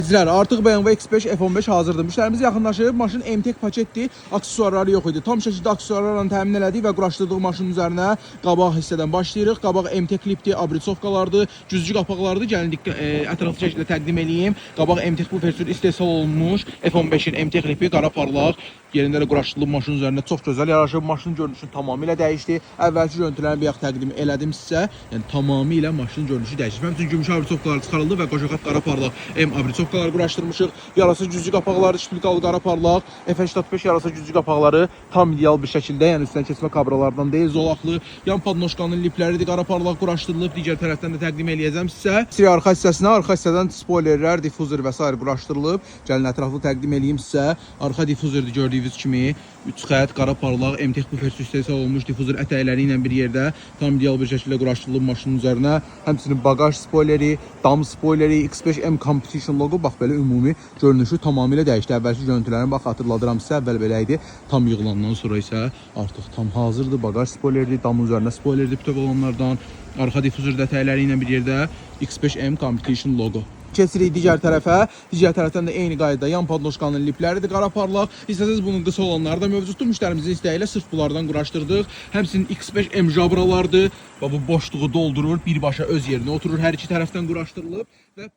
Artıq BMW X5 F15 hazırdır. Müştərimiz yaxınlaşıb, maşın MTEK paketdir, aksesuarları yox idi. Tam şəkildə aksesuarlarla təmin elədik və quraşdırdıq maşının üzərinə qabaq hissədən başlayırıq. Qabaq MTEK klipdir, abritsovkalardır, cüzcü qapaqlardır. Gəlin ətraflı şəkildə təqdim edeyim. Qabaq MTEK bu versiyon istehsal olunmuş F15-in MTEK klipi qara parlaq. Yerində də quraşdırılıb maşının üzərində çox gözəl yaraşıb. Maşının görünüşü tamamilə dəyişdi. Əvvəlki görüntülərini bayaq təqdim elədim sizə. Yəni tamamilə maşının görünüşü dəyişdi. Həmçinin gümüş abritsovkalar çıxarıldı və qoşaqat qara parlaq M abritsovkaları quraşdırmışıq. Yarasa cüzcü qapaqları, şpilkalı qara parlaq, F85 yarasa cüzcü qapaqları tam ideal bir şəkildə, yəni üstdən keçmə kabralardan deyil, zolaqlı. Yan padnoşkanın lipləridir, qara parlaq quraşdırılıb. Digər tərəfdən də təqdim eləyəcəm sizə. Siri arxa hissəsinə, arxa hissədən spoilerlər, difuzor və s. quraşdırılıb. Gəlin ətraflı təqdim eləyim sizə. Arxa difuzordur gördüyünüz kimi 3 xətt qara parlaq MTEK bu versiyon istehsal olmuş difuzor ətəkləri ilə bir yerdə tam ideal bir şəkildə quraşdırılıb maşının üzərinə. Həmçinin bagaj spoileri, dam spoileri, X5M Competition logo bax belə ümumi görünüşü tamamilə dəyişdi. Əvvəlki görüntülərini bax xatırladıram sizə, əvvəl belə idi. Tam yığılandan sonra isə artıq tam hazırdır. Bagaj spoilerdir, damın üzərinə spoilerdir bütöv olanlardan. Arxa difuzor ətəkləri ilə bir yerdə X5M Competition logo. Keçirik digər tərəfə. Digər tərəfdən də eyni qaydada yan padnoşkanın lipləridir, qara parlaq. İstəsəniz bunun qısa olanları da mövcuddur. Müştərimizin istəyi ilə sırf bunlardan quraşdırdıq. Həmçinin X5M jabralardır və bu boşluğu doldurur, birbaşa öz yerinə oturur. Hər iki tərəfdən quraşdırılıb və